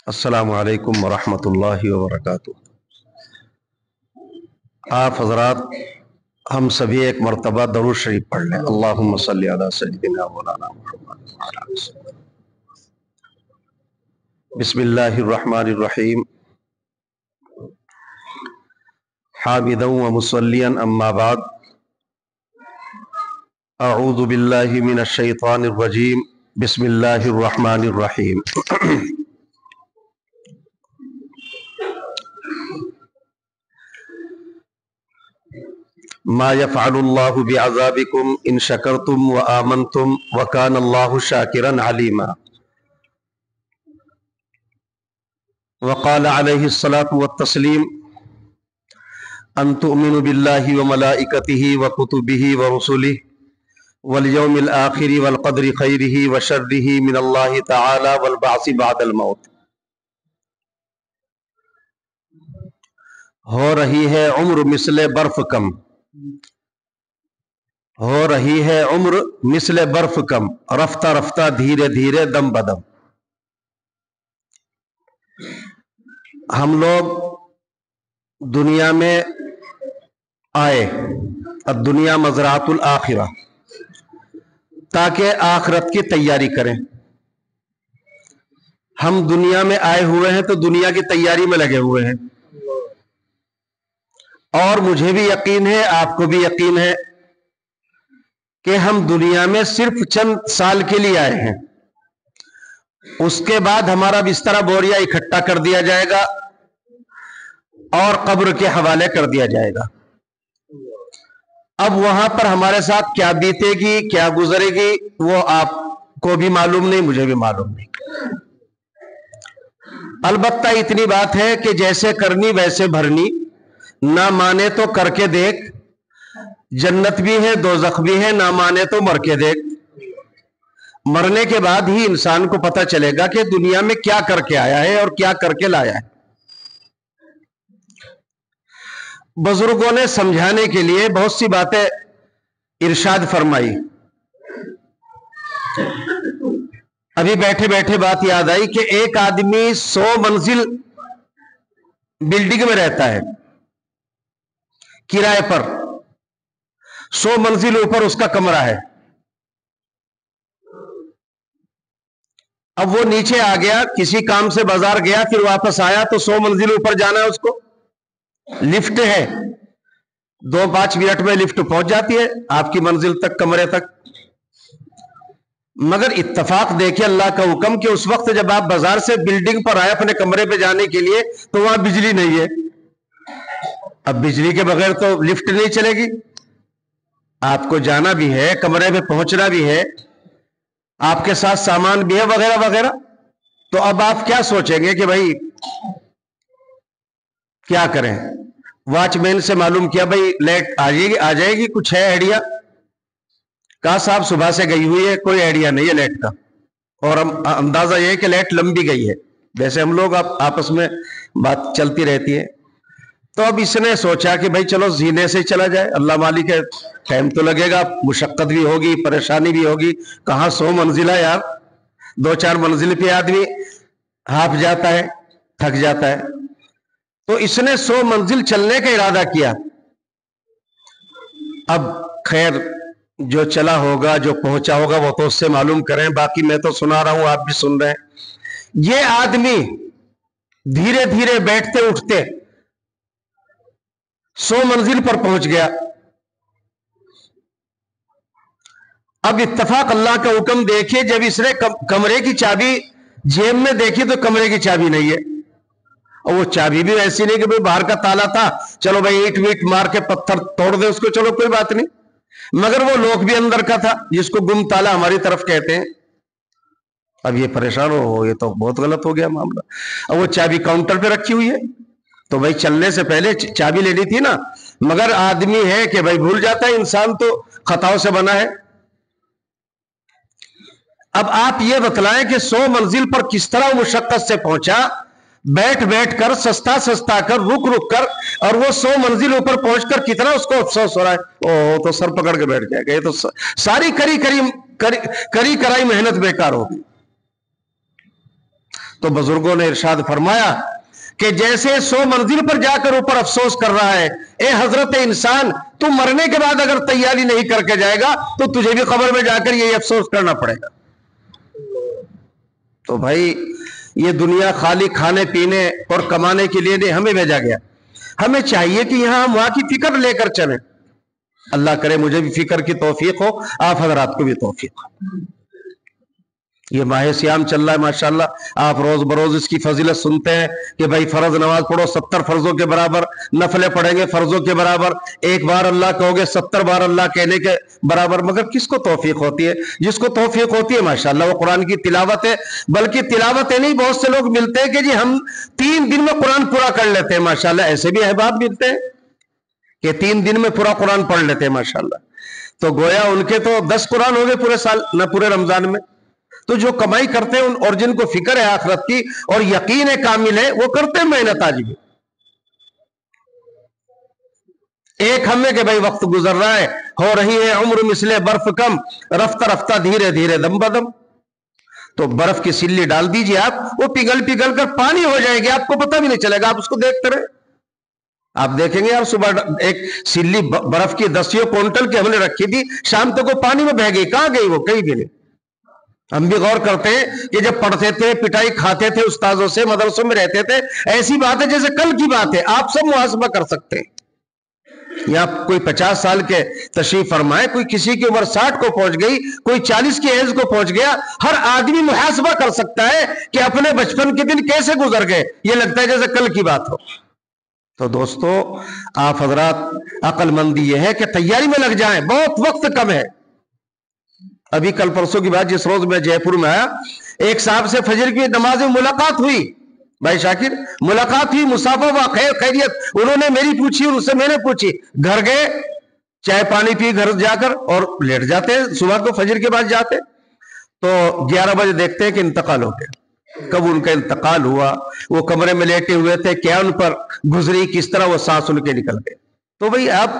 السلام علیکم ورحمۃ اللہ وبرکاتہ۔ آپ حضرات ہم سبھی ایک مرتبہ درود شریف پڑھ لیں۔ اللہم صلی علی سیدنا مولانا محمد وعلی آلہ وسلم۔ بسم اللہ الرحمن الرحیم۔ حامدا ومصلیا اما بعد، اعوذ باللہ من الشیطان الرجیم، بسم اللہ الرحمن الرحیم۔ ما يفعل الله بعذابكم ان شكرتم وآمنتم وكان الله شاكرا عليما۔ وقال عليه الصلاة والتسليم ان تؤمنوا بالله وملائكته وكتبه ورسله واليوم الآخر والقدر خيره وشره من الله تعالى والبعث بعد الموت۔ ہو رہی ہے عمر مثل برف کم، ہو رہی ہے عمر مثل برف کم، رفتہ رفتہ دھیرے دھیرے دم بدم۔ ہم لوگ دنیا میں آئے، الدنیا مزرعۃ الآخرہ، تاکہ آخرت کی تیاری کریں۔ ہم دنیا میں آئے ہوئے ہیں تو دنیا کی تیاری میں لگے ہوئے ہیں، اور مجھے بھی یقین ہے، آپ کو بھی یقین ہے کہ ہم دنیا میں صرف چند سال کے لیے آئے ہیں۔ اس کے بعد ہمارا بستر بوریا اکٹھا کر دیا جائے گا اور قبر کے حوالے کر دیا جائے گا۔ اب وہاں پر ہمارے ساتھ کیا بیتے گی، کیا گزرے گی، وہ آپ کو بھی معلوم نہیں، مجھے بھی معلوم نہیں۔ البتہ اتنی بات ہے کہ جیسے کرنی ویسے بھرنی، نہ مانے تو کر کے دیکھ، جنت بھی ہے دوزخ بھی ہے، نہ مانے تو مر کے دیکھ۔ مرنے کے بعد ہی انسان کو پتہ چلے گا کہ دنیا میں کیا کر کے آیا ہے اور کیا کر کے لایا ہے۔ بزرگوں نے سمجھانے کے لیے بہت سی باتیں ارشاد فرمائی۔ ابھی بیٹھے بیٹھے بات یاد آئی کہ ایک آدمی 100 منزل بلڈنگ میں رہتا ہے کرائے پر، 100 منزل اوپر اس کا کمرہ ہے۔ اب وہ نیچے آ گیا، کسی کام سے بازار گیا، پھر واپس آیا تو 100 منزل اوپر جانا ہے اس کو۔ لفٹ ہے، 2-5 منٹ میں لفٹ پہنچ جاتی ہے آپ کی منزل تک، کمرے تک۔ مگر اتفاق دیکھیں اللہ کا حکم کہ اس وقت جب آپ بازار سے بلڈنگ پر آئے اپنے کمرے پہ جانے کے لیے تو وہاں بجلی نہیں ہے۔ اب بجلی کے بغیر تو لفٹ نہیں چلے گی، آپ کو جانا بھی ہے، کمرے پہ پہنچنا بھی ہے، آپ کے ساتھ سامان بھی ہے وغیرہ وغیرہ۔ تو اب آپ کیا سوچیں گے کہ بھائی کیا کریں؟ واچ مین سے معلوم کیا بھائی لائٹ آ جائے گی، کچھ ہے آئیڈیا؟ کہا صاحب صبح سے گئی ہوئی ہے، کوئی آئیڈیا نہیں ہے لائٹ کا، اور اندازہ یہ ہے کہ لائٹ لمبی گئی ہے۔ ویسے ہم لوگ آپس میں بات چلتی رہتی ہے۔ تو اب اس نے سوچا کہ بھائی چلو زینے سے چلا جائے، اللہ مالک ہے، ٹائم تو لگے گا، مشقت بھی ہوگی، پریشانی بھی ہوگی، کہاں 100 منزل ہے یار، 2-4 منزل پہ آدمی ہاف جاتا ہے، تھک جاتا ہے۔ تو اس نے 100 منزل چلنے کا ارادہ کیا۔ اب خیر جو چلا ہوگا، جو پہنچا ہوگا وہ تو اس سے معلوم کریں، باقی میں تو سنا رہا ہوں، آپ بھی سن رہے ہیں۔ یہ آدمی دھیرے دھیرے بیٹھتے اٹھتے 100 منزل پر پہنچ گیا۔ اب اتفاق اللہ کا حکم دیکھیے، جب اس نے کمرے کی چابی جیب میں دیکھی تو کمرے کی چابی نہیں ہے، اور وہ چابی بھی ایسی نہیں کہ بھئی باہر کا تالا تھا، چلو بھئی اینٹ ویٹ مار کے پتھر توڑ دے اس کو، چلو کوئی بات نہیں، مگر وہ لوک بھی اندر کا تھا، جس کو گم تالا ہماری طرف کہتے ہیں۔ اب یہ پریشان ہو، یہ تو بہت غلط ہو گیا معاملہ۔ اب وہ چابی کاؤنٹر پہ رکھی ہوئی ہے، تو بھائی چلنے سے پہلے چابی لینی تھی نا، مگر آدمی ہے کہ بھائی بھول جاتا ہے، انسان تو خطاؤں سے بنا ہے۔ اب آپ یہ بتلائیں کہ 100 منزل پر کس طرح مشقت سے پہنچا، بیٹھ بیٹھ کر، سستا سستا کر، رک رک کر، اور وہ 100 منزل اوپر پہنچ کر کتنا اس کو افسوس ہو رہا ہے، اوہ تو سر پکڑ کے بیٹھ جائے گا، یہ تو ساری کری کرائی محنت بیکار ہوگی۔ تو बुजुर्गों ने इरशाद फरमाया कि जैसे 100 मंजिल पर जाकर ऊपर अफसोस कर रहा है, ए हजरत इंसान, तू मरने के बाद अगर तैयारी नहीं करके जाएगा तो तुझे भी कब्र में जाकर यही अफसोस करना पड़ेगा। तो भाई ये दुनिया खाली खाने पीने और कमाने के लिए नहीं हमें भेजा गया। हमें चाहिए कि यहां हम वहां की फिक्र लेकर चलें। अल्लाह करे मुझे भी फिक्र की तौफीक हो, आप हजरात को भी तौफीक हो। ये माह सियाम चल रहा है माशाल्लाह, आप रोज बरोज इसकी फजीलत सुनते हैं कि भाई फर्ज नमाज पढ़ो 70 फर्जों के बराबर, नफले पढ़ेंगे फर्जों के बराबर, एक बार अल्लाह कहोगे 70 बार अल्लाह कहने के बराबर। मगर किसको तौफीक होती है? जिसको तौफीक होती है माशाल्लाह वो कुरान की तिलावत है। बल्कि तिलावत है नहीं, बहुत से लोग मिलते हैं कि जी हम 3 दिन में कुरान पूरा कर लेते हैं माशाल्लाह। ऐसे भी अहबाब मिलते हैं कि 3 दिन में पूरा कुरान पढ़ लेते हैं माशाल्लाह। तो गोया उनके तो 10 कुरान हो गए पूरे साल, न पूरे रमजान में। तो जो कमाई करते हैं और जिनको फिक्र है आखिरत की और यकीन है कामिल है, वो करते हैं मेहनत। आज भी एक हमें कि भाई वक्त गुजर रहा है, हो रही है उम्र मिसले बर्फ कम, रफ्ता रफ्ता धीरे धीरे दम बदम। तो बर्फ की सिल्ली डाल दीजिए आप, वो पिघल पिघल कर पानी हो जाएगी, आपको पता भी नहीं चलेगा, आप उसको देखते रहे। आप देखेंगे यार सुबह एक सिल्ली बर्फ की 10 क्विंटल की हमने रखी थी, शाम तक वो पानी में बह गई, कहां गई वो? कहीं भी नहीं। हम भी गौर करते हैं कि जब पढ़ते थे, पिटाई खाते थे उस्तादों से, मदरसों में रहते थे, ऐसी बात है जैसे कल की बात है। आप सब मुहासबा कर सकते हैं। या कोई 50 साल के तशरीफ फरमाए, कोई किसी की उम्र 60 को पहुंच गई, कोई 40 की एज को पहुंच गया, हर आदमी मुहासबा कर सकता है कि अपने बचपन के दिन कैसे गुजर गए। ये लगता है जैसे कल की बात हो। तो दोस्तों आप हजरात, अक्लमंदी यह है कि तैयारी में लग जाएं, बहुत वक्त कम है। अभी कल परसों की बात, जिस रोज मैं जयपुर में आया, एक साहब से फजर की नमाज में मुलाकात हुई। भाई शाकिर, मुलाकात हुई, मुसाफा व खैरियत, उन्होंने मेरी पूछी और उससे मैंने पूछी। घर गए, चाय पानी पी घर जाकर और लेट जाते हैं। सुबह को फजर के बाद जाते तो 11 बजे देखते हैं कि इंतकाल हो गया। कब उनका इंतकाल हुआ, वो कमरे में लेटे हुए थे, क्या उन पर गुजरी, किस तरह वो सांस उनके निकल गए। तो भाई आप,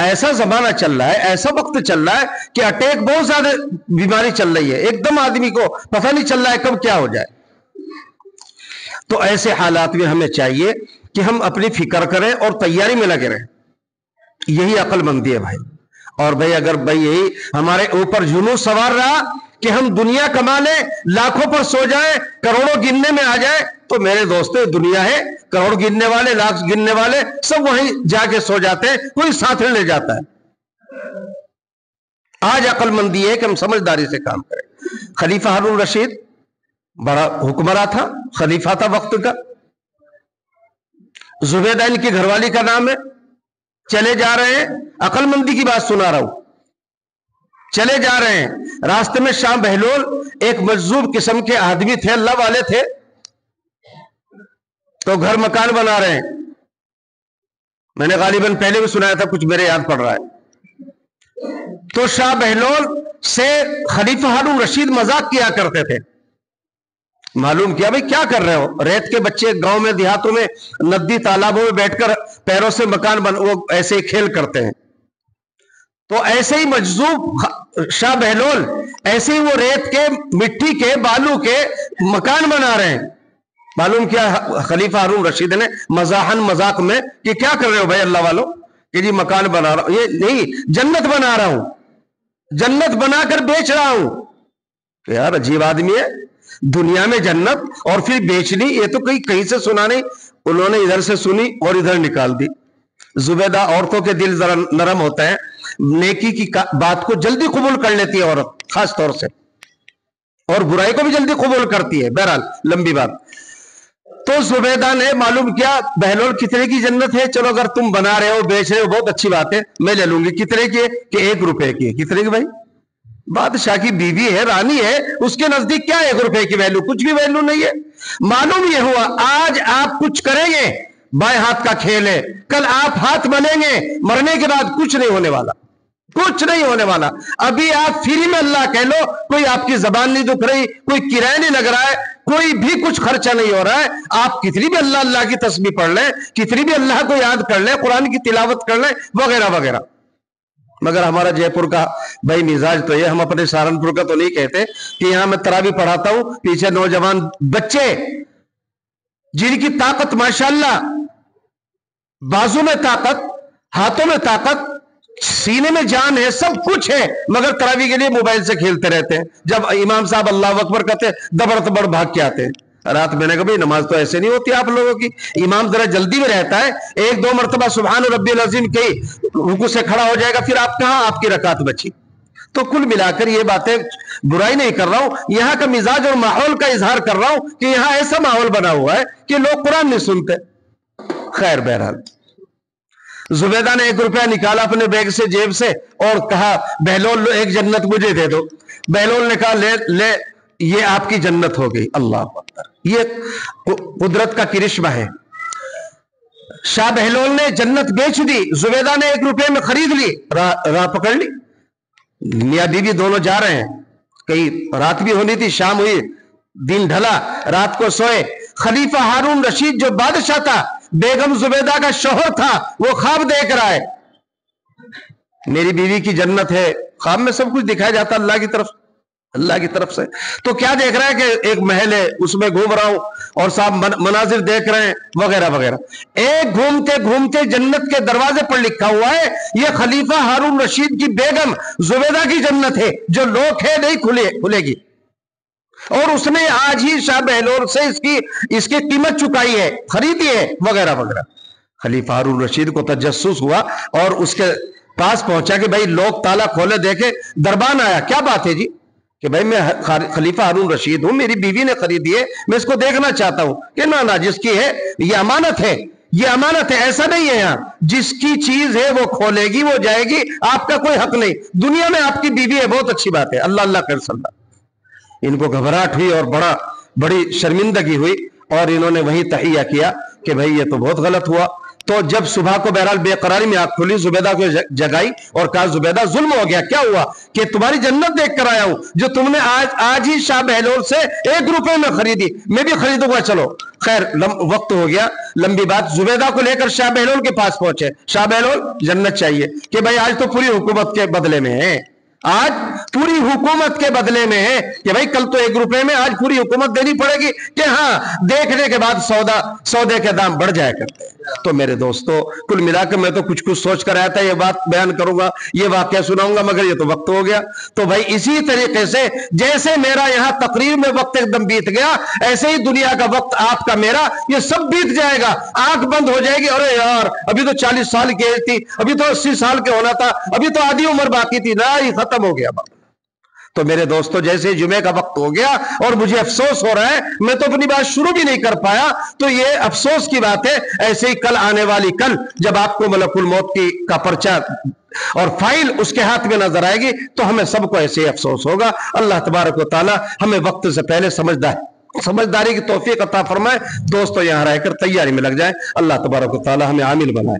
ऐसा जमाना चल रहा है, ऐसा वक्त चल रहा है कि अटैक, बहुत ज्यादा बीमारी चल रही है, एकदम आदमी को पता नहीं चल रहा है कब क्या हो जाए। तो ऐसे हालात में हमें चाहिए कि हम अपनी फिक्र करें और तैयारी में लगे रहें। यही अक्लमंदी है भाई। और भाई अगर भाई यही हमारे ऊपर जुनून सवार रहा कि हम दुनिया कमा लें, लाखों पर सो जाएं, करोड़ों गिनने में आ जाए, तो मेरे दोस्तों दुनिया है, करोड़ गिनने वाले, लाख गिनने वाले सब वहीं जाके सो जाते हैं, कोई साथ ले जाता है। आज अक्लमंदी है कि हम समझदारी से काम करें। खलीफा हारून रशीद बड़ा हुक्मरान था, खलीफा था वक्त का। जुबैदा इनकी घरवाली का नाम है। चले जा रहे हैं, अक्लमंदी की बात सुना रहा हूं, चले जा रहे हैं, रास्ते में शाह बहलोल एक मजजूब किस्म के आदमी थे, अल्लाह वाले थे, तो घर मकान बना रहे हैं। मैंने गालिबन पहले भी सुनाया था, कुछ मेरे याद पड़ रहा है। तो शाह बहलोल से खलीफा हारून रशीद मजाक किया करते थे। मालूम किया, भाई क्या कर रहे हो? रेत के बच्चे गांव में, देहातों में, नदी तालाबों में बैठकर पैरों से मकान वो ऐसे ही खेल करते हैं। तो ऐसे ही मजजूब शाह बहलोल, ऐसे ही वो रेत के, मिट्टी के, बालू के मकान बना रहे हैं। मालूम किया खलीफा हारून रशीद ने मजाहन मजाक में कि क्या कर रहे हो भाई अल्लाह वालों, कि जी मकान बना रहा हूं, ये नहीं जन्नत बना रहा हूं, जन्नत बनाकर बेच रहा हूं। तो यार अजीब आदमी है, दुनिया में जन्नत और फिर बेचनी, ये तो कहीं से सुना नहीं। उन्होंने इधर से सुनी और इधर निकाल दी। जुबैदा, औरतों के दिल जरा नरम होता है, नेकी की बात को जल्दी कबूल कर लेती है औरत खास तौर से, और बुराई को भी जल्दी कबूल करती है। बहरहाल लंबी बात। तो जुबैदा ने मालूम किया, बहलोल कितने की जन्नत है, चलो अगर तुम बना रहे हो, बेच रहे हो, बहुत अच्छी बात है, मैं ले लूंगी। कितने की है? कि 1 रुपए की है। कितने की भाई? बादशाह की बीवी है, रानी है, उसके नजदीक क्या 1 रुपए की वैल्यू? कुछ भी वैल्यू नहीं है। मालूम यह हुआ, आज आप कुछ करेंगे, बाएं हाथ का खेल है, कल आप हाथ मलेंगे, मरने के बाद कुछ नहीं होने वाला, कुछ नहीं होने वाला। अभी आप फ्री में अल्लाह कह लो, कोई आपकी जबान नहीं दुख रही, कोई किराया नहीं लग रहा है, कोई भी कुछ खर्चा नहीं हो रहा है, आप कितनी भी अल्लाह अल्लाह की तस्बीह पढ़ लें, कितनी भी अल्लाह को याद कर लें, कुरान की तिलावत कर लें, वगैरह वगैरह। मगर हमारा जयपुर का भाई मिजाज तो ये, हम अपने सहारनपुर का तो नहीं कहते कि यहां मैं तरावी पढ़ाता हूं, पीछे नौजवान बच्चे जिनकी ताकत माशाल्लाह, बाजू में ताकत, हाथों में ताकत, सीने में जान है, सब कुछ है, मगर तरावी के लिए मोबाइल से खेलते रहते हैं। जब इमाम साहब अल्लाह अकबर कहते दबर तबर भाग के आते हैं। रात मैंने कहा भाई नमाज तो ऐसे नहीं होती आप लोगों की, इमाम जरा जल्दी में रहता है, एक दो मरतबा सुभान रब्बिल अज़ीम कही, रुकू से खड़ा हो जाएगा, फिर आप कहां, आपकी रकात बची। तो कुल मिलाकर ये बातें, बुराई नहीं कर रहा हूं, यहां का मिजाज और माहौल का इजहार कर रहा हूं कि यहां ऐसा माहौल बना हुआ है कि लोग कुरान नहीं सुनते। खैर बहरहाल, जुबैदा ने 1 रुपया निकाला अपने बैग से, जेब से, और कहा बहलोल एक जन्नत मुझे दे दो। बहलोल ने कहा ले ले, ये आपकी जन्नत हो गई। अल्लाह अकबर, ये कुदरत का किरिश्मा है। शाह बहलोल ने जन्नत बेच दी, जुबैदा ने 1 रुपये में खरीद ली, राह पकड़ ली। मियां बीवी दोनों जा रहे हैं, कहीं रात भी होनी थी, शाम हुई, दिन ढला, रात को सोए। खलीफा हारून रशीद जो बादशाह था, बेगम जुबैदा का शोहर था, वो ख्वाब देख रहा है, मेरी बीवी की जन्नत है। ख्वाब में सब कुछ दिखाया जाता अल्लाह की तरफ से। तो क्या देख रहा है कि एक महल है, उसमें घूम रहा हूं और साहब मनाजिर देख रहे हैं वगैरह वगैरह। एक घूमते घूमते जन्नत के दरवाजे पर लिखा हुआ है, यह खलीफा हारून रशीद की बेगम जुबैदा की जन्नत है, जो लोग है नहीं खुलेगी। और उसने आज ही शाह बहलोल से इसकी कीमत चुकाई है, खरीदी है वगैरह वगैरह। खलीफा हारून रशीद को तजस्सुस हुआ और उसके पास पहुंचा कि भाई लोग ताला खोले, देखे दरबान आया, क्या बात है जी? कि भाई मैं खलीफा हारून रशीद हूं, मेरी बीवी ने खरीदी है, मैं इसको देखना चाहता हूं। कि ना जिसकी है ये अमानत है, ये अमानत है, ऐसा नहीं है। यहां जिसकी चीज है वो खोलेगी, वो जाएगी, आपका कोई हक नहीं। दुनिया में आपकी बीवी है, बहुत अच्छी बात है, अल्लाह अल्लाह कर सल्ला। इनको घबराहट हुई और बड़ी शर्मिंदगी हुई, और इन्होंने वही तहिया किया कि भाई ये तो बहुत गलत हुआ। तो जब सुबह को बहरहाल बेकरारी में आंख खुली, जुबैदा को जगाई और कहा जुबैदा जुल्म हो गया, क्या हुआ? कि तुम्हारी जन्नत देख कर आया हूं, जो तुमने आज ही शाह बहलोल से 1 रुपए में खरीदी, मैं भी खरीदूंगा, चलो। खैर वक्त हो गया, लंबी बात। जुबैदा को लेकर शाह बहलोल के पास पहुंचे। शाह बहलोल जन्नत चाहिए, कि भाई आज तो पूरी हुकूमत के बदले में है, आज पूरी हुकूमत के बदले में है, कि भाई कल तो 1 रुपए में, आज पूरी हुकूमत देनी पड़ेगी। कि हाँ, देखने के बाद सौदे के दाम बढ़ जाया करते हैं। तो मेरे दोस्तों, कुल मिलाकर मैं तो कुछ सोच कर आया था, ये बात बयान करूंगा, ये वाकया सुनाऊंगा, मगर ये तो वक्त हो गया। तो भाई इसी तरीके से जैसे मेरा यहां तकरीर में वक्त एकदम बीत गया, ऐसे ही दुनिया का वक्त आपका मेरा ये सब बीत जाएगा। आंख बंद हो जाएगी, अरे यार अभी तो 40 साल की एज थी, अभी तो 80 साल के होना था, अभी तो आधी उम्र बाकी थी ना, ये खत्म हो गया बात। तो मेरे दोस्तों, जैसे जुमे का वक्त हो गया और मुझे अफसोस हो रहा है, मैं तो अपनी बात शुरू भी नहीं कर पाया, तो ये अफसोस की बात है। ऐसे ही कल आने वाली कल, जब आपको मलकुल मौत का पर्चा और फाइल उसके हाथ में नजर आएगी, तो हमें सबको ऐसे ही अफसोस होगा। अल्लाह तबारक व तआला हमें वक्त से पहले समझदारी की तौफीक अता फरमाए। दोस्तों, यहां रहकर तैयारी में लग जाए। अल्लाह तबारक व तआला हमें आमिल बनाए।